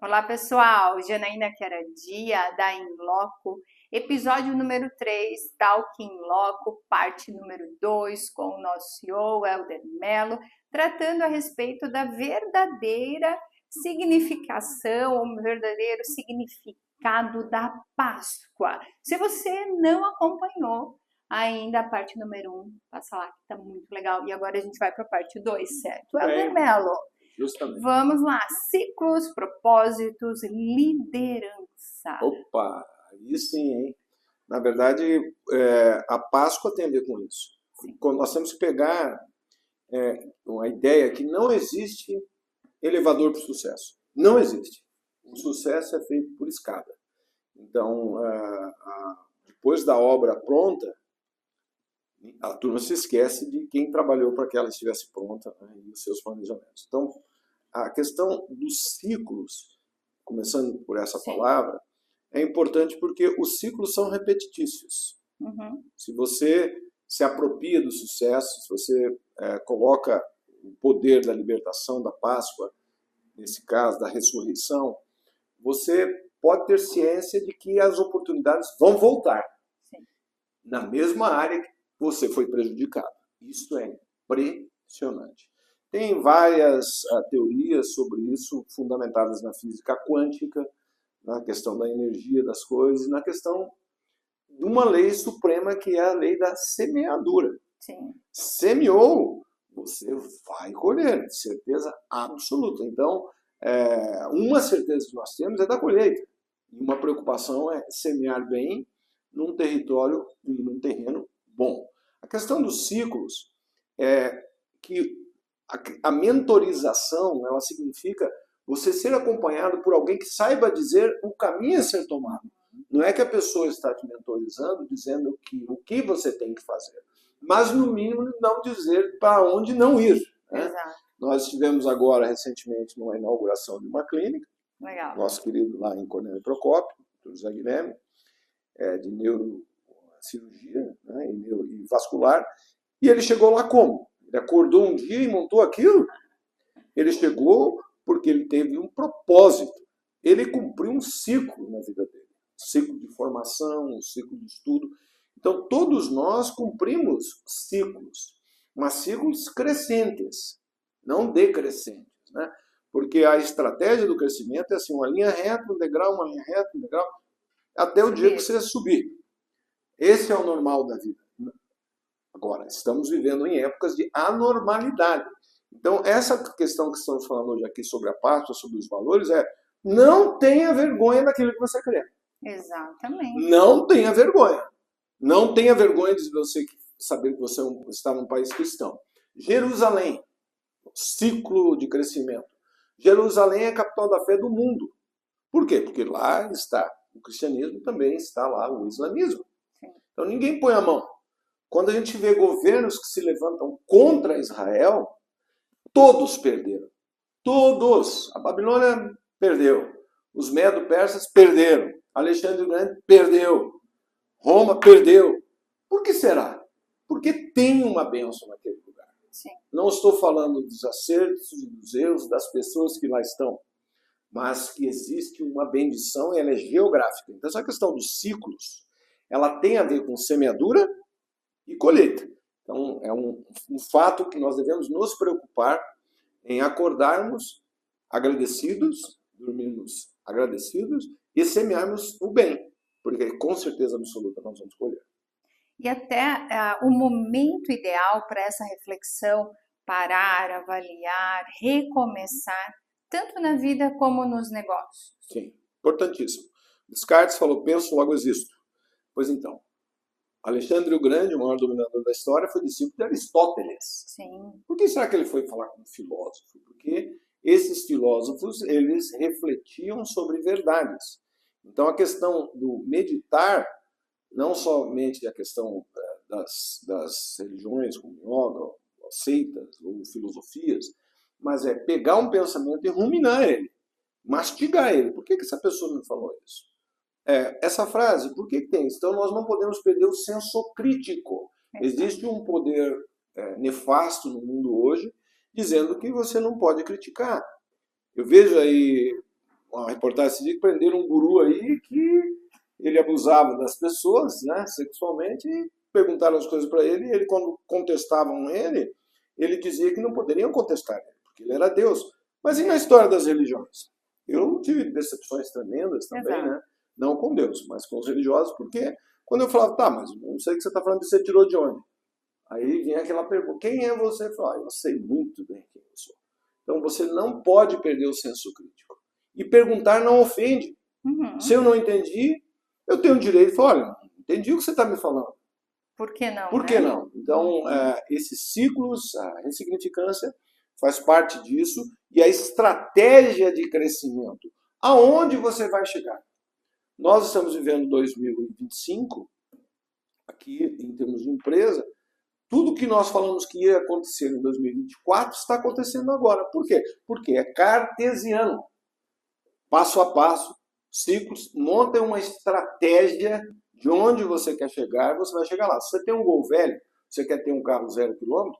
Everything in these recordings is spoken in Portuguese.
Olá pessoal, Janaína Queradia da Inloco, episódio número 3, Talk in Loco, parte número 2, com o nosso CEO, Helder Mello, tratando a respeito da verdadeira significação, o verdadeiro significado da Páscoa. Se você não acompanhou ainda a parte número 1, passa lá que tá muito legal. E agora a gente vai para a parte 2, certo? Helder Mello. Justamente. Vamos lá, ciclos, propósitos, liderança. Opa, aí sim, hein? Na verdade, a Páscoa tem a ver com isso. Quando nós temos que pegar uma ideia que não existe elevador para o sucesso. Não existe. O sucesso é feito por escada. Então, depois da obra pronta, a turma se esquece de quem trabalhou para que ela estivesse pronta, né, e os seus planejamentos. Então, a questão dos ciclos, começando por essa palavra, é importante porque os ciclos são repetitícios. Uhum. Se você se apropria do sucesso, se você coloca o poder da libertação, da Páscoa, nesse caso, da ressurreição, você pode ter ciência de que as oportunidades vão voltar. Sim. Na mesma área que você foi prejudicado. Isso é impressionante. Tem várias teorias sobre isso, fundamentadas na física quântica, na questão da energia das coisas, na questão de uma lei suprema que é a lei da semeadura. Sim. Semeou, você vai colher, certeza absoluta. Então, uma certeza que nós temos é da colheita. E uma preocupação é semear bem num território e num terreno bom. A questão dos ciclos é que a mentorização, ela significa você ser acompanhado por alguém que saiba dizer o caminho a ser tomado. Não é que a pessoa está te mentorizando, dizendo o que você tem que fazer, mas no mínimo não dizer para onde não ir. Né? Exato. Nós estivemos agora recentemente numa inauguração de uma clínica, Legal. nosso querido lá em Cornélio Procópio, Dr. José Guilherme, de neurocirurgia, né, e vascular, e ele chegou lá como? Ele acordou um dia e montou aquilo? Ele chegou porque ele teve um propósito. Ele cumpriu um ciclo na vida dele. Um ciclo de formação, um ciclo de estudo. Então, todos nós cumprimos ciclos, mas ciclos crescentes, não decrescentes. Né? Porque a estratégia do crescimento é assim, uma linha reta, um degrau, uma linha reta, um degrau, até o dia que você subir. Esse é o normal da vida. Agora, estamos vivendo em épocas de anormalidade. Então, essa questão que estamos falando hoje aqui sobre a Páscoa, sobre os valores, não tenha vergonha daquilo que você crê. Exatamente. Não tenha vergonha. Não tenha vergonha de você saber que você está num país cristão. Jerusalém, ciclo de crescimento. Jerusalém é a capital da fé do mundo. Por quê? Porque lá está o cristianismo, também está lá o islamismo. Então, ninguém põe a mão. Quando a gente vê governos que se levantam contra Israel, todos perderam. Todos. A Babilônia perdeu. Os medo-persas perderam. Alexandre o Grande perdeu. Roma perdeu. Por que será? Porque tem uma bênção naquele lugar. Sim. Não estou falando dos acertos e dos erros das pessoas que lá estão, mas que existe uma bendição e ela é geográfica. Então, essa questão dos ciclos, ela tem a ver com semeadura e colheita. Então, é um fato que nós devemos nos preocupar em acordarmos agradecidos, dormirmos agradecidos e semearmos o bem, porque com certeza absoluta nós vamos colher. E até o momento ideal para essa reflexão, parar, avaliar, recomeçar, tanto na vida como nos negócios. Sim, importantíssimo. Descartes falou, penso, logo existo. Pois então, Alexandre o Grande, o maior dominador da história, foi discípulo de Aristóteles. Sim. Por que será que ele foi falar com um filósofo? Porque esses filósofos, eles refletiam sobre verdades. Então, a questão do meditar, não somente a questão das religiões, como yoga, seitas ou filosofias, mas é pegar um pensamento e ruminar ele, mastigar ele. Por que essa pessoa me falou isso? Essa frase, por que tem isso? Então, nós não podemos perder o senso crítico. Existe um poder nefasto no mundo hoje, dizendo que você não pode criticar. Eu vejo aí uma reportagem esse dia que prenderam um guru aí que ele abusava das pessoas, né, sexualmente, e perguntaram as coisas para ele, e ele, quando contestavam ele dizia que não poderiam contestar ele, porque ele era Deus. Mas e na história das religiões? Eu tive decepções tremendas também, Exato. né? Não com Deus, mas com os religiosos, porque quando eu falava, tá, mas não sei o que você está falando, você tirou de onde? Aí vinha aquela pergunta, quem é você? Eu falava, eu sei muito bem quem eu sou. Então você não pode perder o senso crítico. E perguntar não ofende. Uhum. Se eu não entendi, eu tenho o direito de falar, olha, não entendi o que você está me falando. Por que não? Por que não? Então, esses ciclos, a ressignificância faz parte disso, e a estratégia de crescimento. Aonde você vai chegar? Nós estamos vivendo 2025, aqui em termos de empresa, tudo que nós falamos que ia acontecer em 2024 está acontecendo agora. Por quê? Porque é cartesiano. Passo a passo, ciclos, monta uma estratégia de onde você quer chegar, você vai chegar lá. Se você tem um Gol velho, você quer ter um carro 0 km,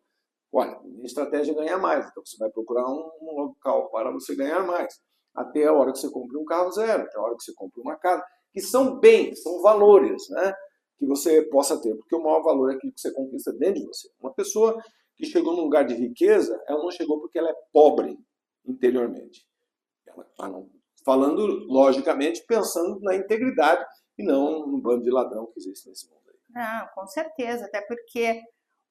olha, a estratégia é ganhar mais. Então você vai procurar um local para você ganhar mais. Até a hora que você compre um carro zero, até a hora que você compre uma casa, que são bens, são valores, né? Que você possa ter, porque o maior valor é aquilo que você conquista dentro de você. Uma pessoa que chegou num lugar de riqueza, ela não chegou porque ela é pobre interiormente. Falando, logicamente, pensando na integridade e não no bando de ladrão que existe nesse mundo aí. Não, com certeza, até porque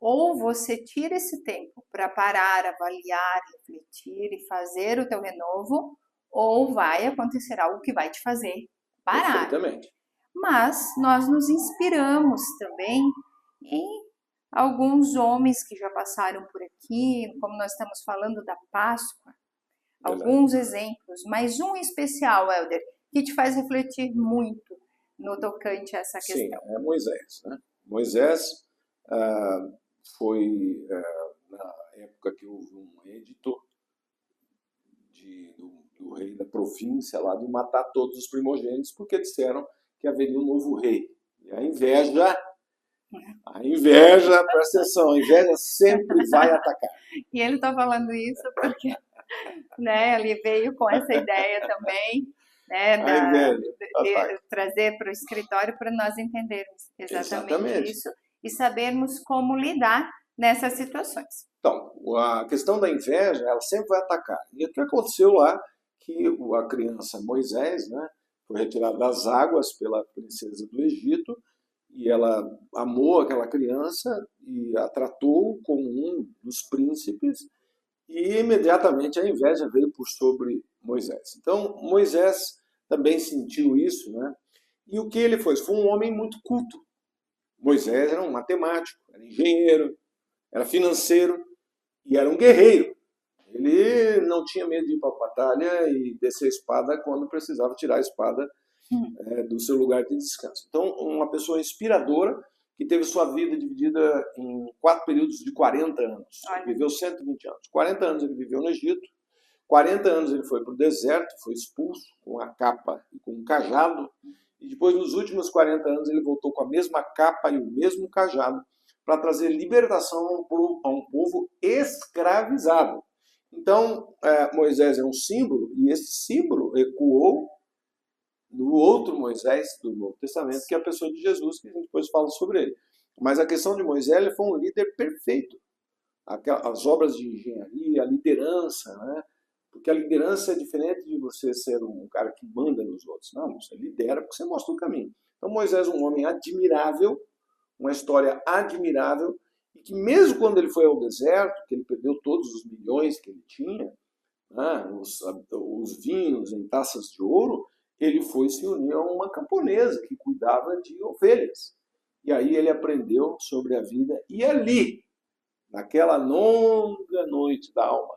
ou você tira esse tempo para parar, avaliar, refletir e fazer o teu renovo, ou vai acontecer algo que vai te fazer parar. Perfeitamente. Mas nós nos inspiramos também em alguns homens que já passaram por aqui, como nós estamos falando da Páscoa, alguns exemplos, mas um especial, Helder, que te faz refletir muito no tocante a essa questão. Sim, é Moisés. Né? Moisés foi, na época que houve um edito do rei da província lá de matar todos os primogênitos, porque disseram que haveria um novo rei. E a inveja, presta atenção, a inveja sempre vai atacar. E ele está falando isso porque, né, ele veio com essa ideia também, né, de trazer para o escritório para nós entendermos exatamente isso e sabermos como lidar nessas situações. Então, a questão da inveja, ela sempre vai atacar. E o que aconteceu lá, que a criança Moisés, né, foi retirada das águas pela princesa do Egito, e ela amou aquela criança e a tratou como um dos príncipes, e imediatamente a inveja veio por sobre Moisés. Então, Moisés também sentiu isso, né? E o que ele foi? Foi um homem muito culto. Moisés era um matemático, era engenheiro, era financeiro e era um guerreiro. Ele não tinha medo de ir para a batalha e descer a espada quando precisava tirar a espada do seu lugar de descanso. Então, uma pessoa inspiradora que teve sua vida dividida em 4 períodos de 40 anos. Ele viveu 120 anos. 40 anos ele viveu no Egito, 40 anos ele foi para o deserto, foi expulso com a capa e com um cajado, e depois, nos últimos 40 anos, ele voltou com a mesma capa e o mesmo cajado para trazer libertação a um povo escravizado. Então, Moisés é um símbolo, e esse símbolo ecoou no outro Moisés do Novo Testamento, que é a pessoa de Jesus, que a gente depois fala sobre ele. Mas a questão de Moisés, ele foi um líder perfeito. As obras de engenharia, a liderança, né? Porque a liderança é diferente de você ser um cara que manda nos outros. Não, você lidera porque você mostra o caminho. Então Moisés é um homem admirável, uma história admirável, e que mesmo quando ele foi ao deserto, que ele perdeu todos os milhões que ele tinha, né, os vinhos em taças de ouro, ele foi se unir a uma camponesa que cuidava de ovelhas. E aí ele aprendeu sobre a vida, e ali, naquela longa noite da alma,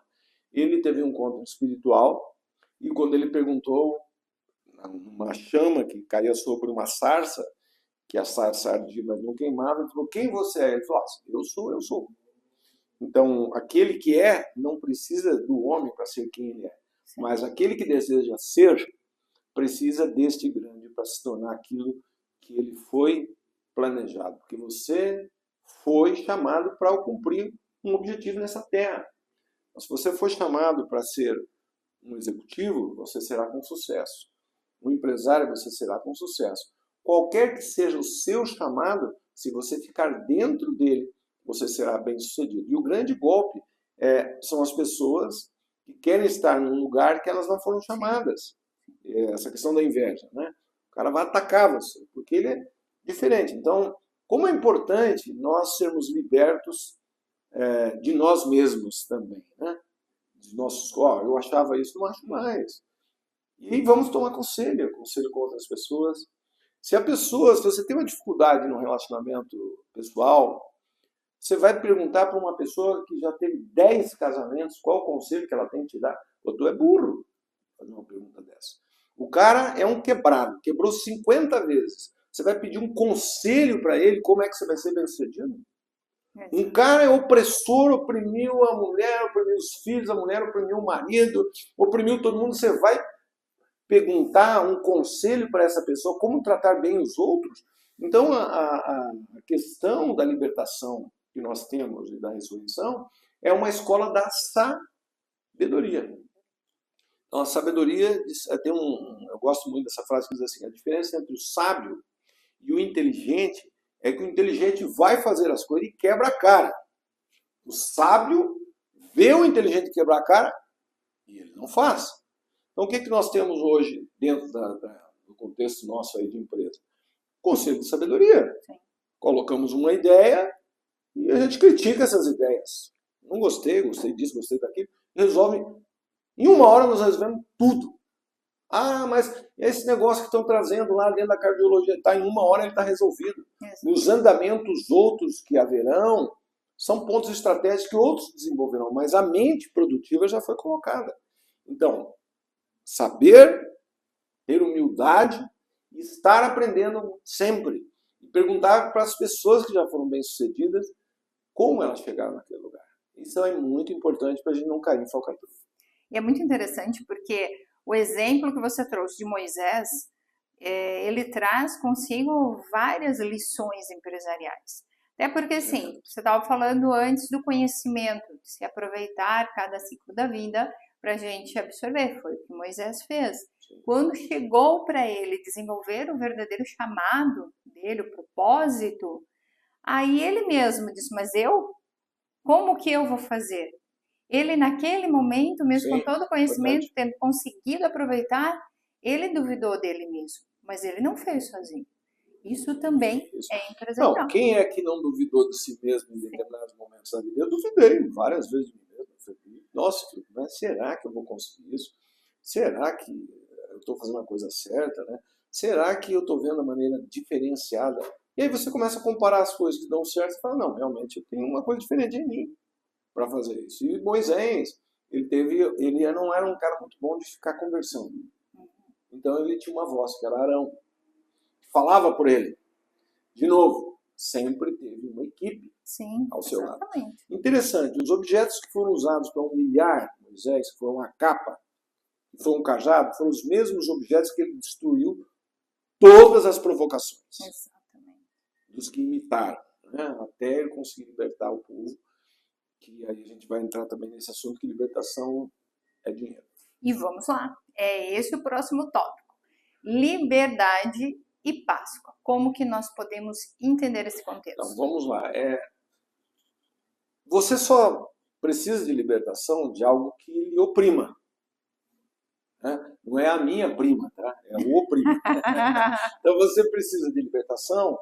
ele teve um encontro espiritual, e quando ele perguntou, uma chama que caía sobre uma sarça, que a sarça ardia, mas não queimava, ele falou, quem você é? Ele falou, eu sou. Então, aquele que é, não precisa do homem para ser quem ele é. Sim. Mas aquele que deseja ser, precisa deste grande para se tornar aquilo que ele foi planejado. Porque você foi chamado para cumprir um objetivo nessa terra. Mas se você foi chamado para ser um executivo, você será com sucesso. Um empresário, você será com sucesso. Qualquer que seja o seu chamado, se você ficar dentro dele, você será bem-sucedido. E o grande golpe são as pessoas que querem estar num lugar que elas não foram chamadas. Essa questão da inveja, né? O cara vai atacar você, porque ele é diferente. Então, como é importante nós sermos libertos de nós mesmos também, né? De nossos, eu achava isso, não acho mais. E vamos tomar conselho com outras pessoas. Se você tem uma dificuldade no relacionamento pessoal, você vai perguntar para uma pessoa que já teve 10 casamentos qual o conselho que ela tem que te dar. Ou tu é burro fazer uma pergunta dessa. O cara é um quebrado, quebrou 50 vezes. Você vai pedir um conselho para ele, como é que você vai ser bem-sucedido? Um cara é opressor, oprimiu a mulher, oprimiu os filhos, a mulher oprimiu o marido, oprimiu todo mundo. Você vai perguntar um conselho para essa pessoa, como tratar bem os outros? Então, a questão da libertação que nós temos e da ressurreição é uma escola da sabedoria. Então, a sabedoria, eu gosto muito dessa frase que diz assim, a diferença entre o sábio e o inteligente é que o inteligente vai fazer as coisas e quebra a cara. O sábio vê o inteligente quebrar a cara e ele não faz. Então, o que nós temos hoje dentro do contexto nosso aí de empresa? Conselho de sabedoria. Sim. Colocamos uma ideia e a gente critica essas ideias. Não gostei disso, gostei daquilo. Resolve. Em uma hora nós resolvemos tudo. Ah, mas esse negócio que estão trazendo lá dentro da cardiologia, em uma hora ele está resolvido. Os andamentos outros que haverão são pontos estratégicos que outros desenvolverão, mas a mente produtiva já foi colocada. Então, saber, ter humildade e estar aprendendo sempre. E perguntar para as pessoas que já foram bem-sucedidas como elas chegaram naquele lugar. Isso é muito importante para a gente não cair em falcatrua. E é muito interessante porque o exemplo que você trouxe de Moisés, ele traz consigo várias lições empresariais. Até porque, assim, você estava falando antes do conhecimento, de se aproveitar cada ciclo da vida para a gente absorver. Foi o que Moisés fez. Quando chegou para ele desenvolver o verdadeiro chamado dele, o propósito, aí ele mesmo disse, mas como que eu vou fazer? Ele naquele momento, mesmo com todo o conhecimento, tendo conseguido aproveitar, ele duvidou dele mesmo, mas ele não fez sozinho. Isso também é empresarial. Não, quem é que não duvidou de si mesmo em determinados momentos da vida? Eu duvidei várias vezes de mim mesmo. Nossa, mas será que eu vou conseguir isso? Será que eu estou fazendo a coisa certa? Né? Será que eu estou vendo a maneira diferenciada? E aí você começa a comparar as coisas que dão certo e fala, não, realmente eu tenho uma coisa diferente em mim para fazer isso. E Moisés, ele não era um cara muito bom de ficar conversando. Então ele tinha uma voz, que era Arão, que falava por ele. De novo, sempre teve uma equipe ao seu lado. Interessante, os objetos que foram usados para humilhar Moisés, que foram a capa, que foi um cajado, foram os mesmos objetos que ele destruiu todas as provocações. Exatamente. Dos que imitaram, né? Até ele conseguir libertar o povo, que aí a gente vai entrar também nesse assunto que libertação é dinheiro. E vamos lá, é esse o próximo tópico. Liberdade e Páscoa. Como que nós podemos entender esse contexto? Então, vamos lá. Você só precisa de libertação de algo que lhe oprima. Né? Não é a minha prima, tá? É o oprima. Então você precisa de libertação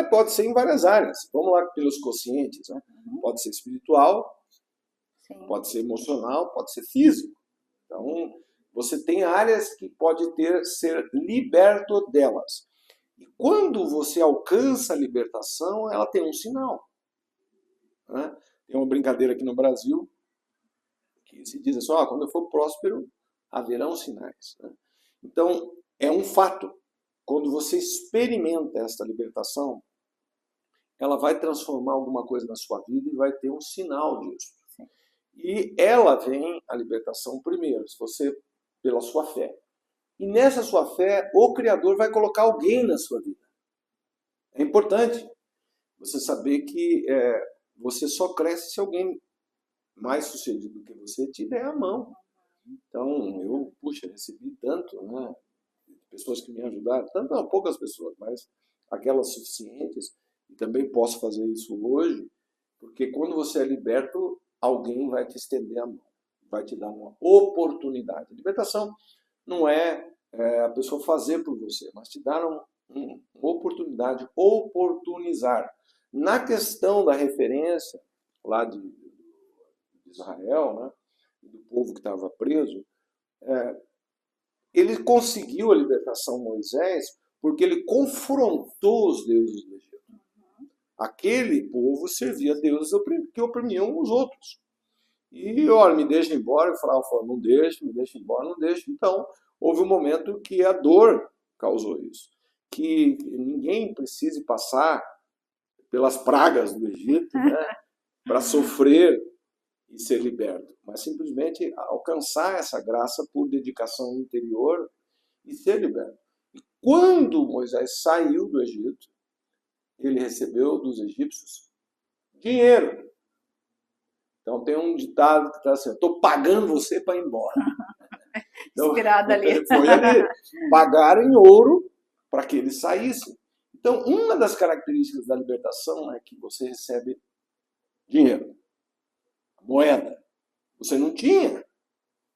pode ser em várias áreas. Vamos lá pelos quocientes. Né? Pode ser espiritual, Sim. Pode ser emocional, pode ser físico. Então, você tem áreas que pode ser liberto delas. E quando você alcança a libertação, ela tem um sinal. Né? Tem uma brincadeira aqui no Brasil que se diz assim, quando eu for próspero, haverão sinais. Né? Então, é um fato. Quando você experimenta esta libertação, ela vai transformar alguma coisa na sua vida e vai ter um sinal disso. Sim. E ela vem, a libertação, primeiro, pela sua fé. E nessa sua fé, o Criador vai colocar alguém na sua vida. É importante você saber que você só cresce se alguém mais sucedido do que você te der a mão. Então, eu, puxa, recebi tanto, né? Pessoas que me ajudaram, tanto não, poucas pessoas, mas aquelas suficientes, e também posso fazer isso hoje, porque quando você é liberto, alguém vai te estender a mão, vai te dar uma oportunidade. A libertação não é, a pessoa fazer por você, mas te dar uma oportunidade, oportunizar. Na questão da referência, lá de Israel, né, do povo que estava preso, ele conseguiu a libertação Moisés porque ele confrontou os deuses do Egito. Aquele povo servia a deuses que oprimiam os outros. E, olha, me deixa embora. Eu falava, não deixa, me deixa embora, não deixa. Então, houve um momento que a dor causou isso. Que ninguém precise passar pelas pragas do Egito, né, para sofrer e ser liberto, mas simplesmente alcançar essa graça por dedicação interior e ser liberto. E quando Moisés saiu do Egito, ele recebeu dos egípcios dinheiro. Então tem um ditado que está assim, estou pagando você para ir embora. Então, inspirado ali. Foi ali. Pagaram em ouro para que ele saísse. Então, uma das características da libertação é que você recebe dinheiro, moeda. Você não tinha.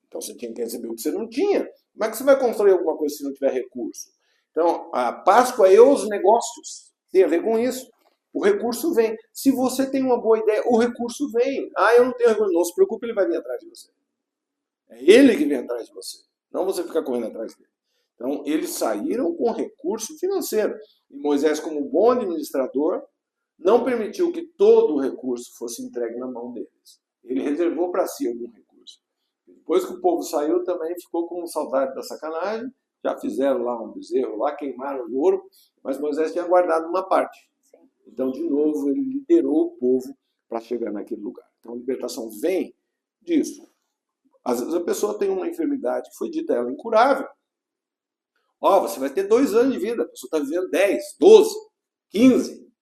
Então você tinha que receber o que você não tinha. Como é que você vai construir alguma coisa se não tiver recurso? Então, a Páscoa e os negócios tem a ver com isso. O recurso vem. Se você tem uma boa ideia, o recurso vem. Ah, eu não tenho recurso. Não se preocupe, ele vai vir atrás de você. É ele que vem atrás de você. Não você ficar correndo atrás dele. Então, eles saíram com recurso financeiro. E Moisés, como bom administrador, não permitiu que todo o recurso fosse entregue na mão deles. Ele reservou para si algum recurso. Depois que o povo saiu, também ficou com saudade da sacanagem. Já fizeram lá um bezerro, lá queimaram o ouro, mas Moisés tinha guardado uma parte. Então, de novo, ele liderou o povo para chegar naquele lugar. Então, a libertação vem disso. Às vezes a pessoa tem uma enfermidade que foi dita a ela incurável. Você vai ter 2 anos de vida, a pessoa está vivendo 10, 12, 15.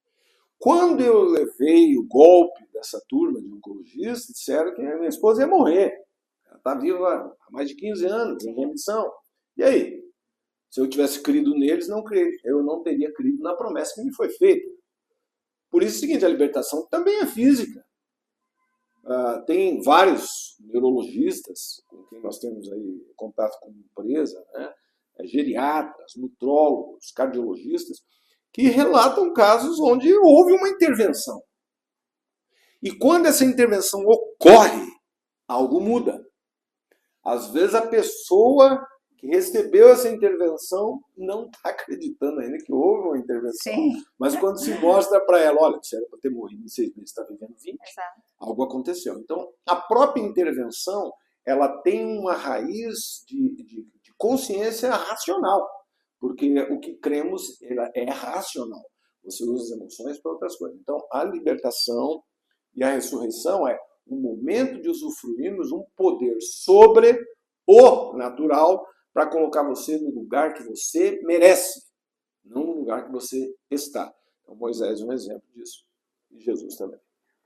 Quando eu levei o golpe dessa turma de oncologistas, disseram que a minha esposa ia morrer. Ela está viva há mais de 15 anos, em remissão. E aí? Se eu tivesse crido neles, eu não teria crido na promessa que me foi feita. Por isso é o seguinte, a libertação também é física. Tem vários neurologistas com quem nós temos aí contato com empresa, né? Geriatras, nutrólogos, cardiologistas, que relatam casos onde houve uma intervenção. E quando essa intervenção ocorre, algo muda. Às vezes a pessoa que recebeu essa intervenção não está acreditando ainda que houve uma intervenção. Sim. Mas quando se mostra para ela, olha, você era para ter morrido em 6 meses, está vivendo 20, Exato. Algo aconteceu. Então, a própria intervenção, ela tem uma raiz de consciência racional, porque o que cremos ela é racional. Você usa as emoções para outras coisas. Então, a libertação e a ressurreição é o momento de usufruirmos um poder sobre o natural para colocar você no lugar que você merece, não no lugar que você está. Então, Moisés é um exemplo disso. E Jesus também.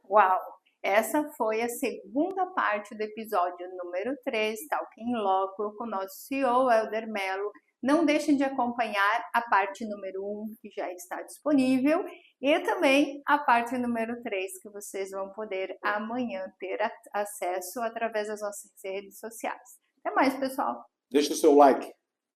Uau! Essa foi a segunda parte do episódio número 3, Talking Loco, com o nosso CEO, Helder Mello. Não deixem de acompanhar a parte número 1, que já está disponível, e também a parte número 3, que vocês vão poder amanhã ter acesso através das nossas redes sociais. Até mais, pessoal! Deixa o seu like.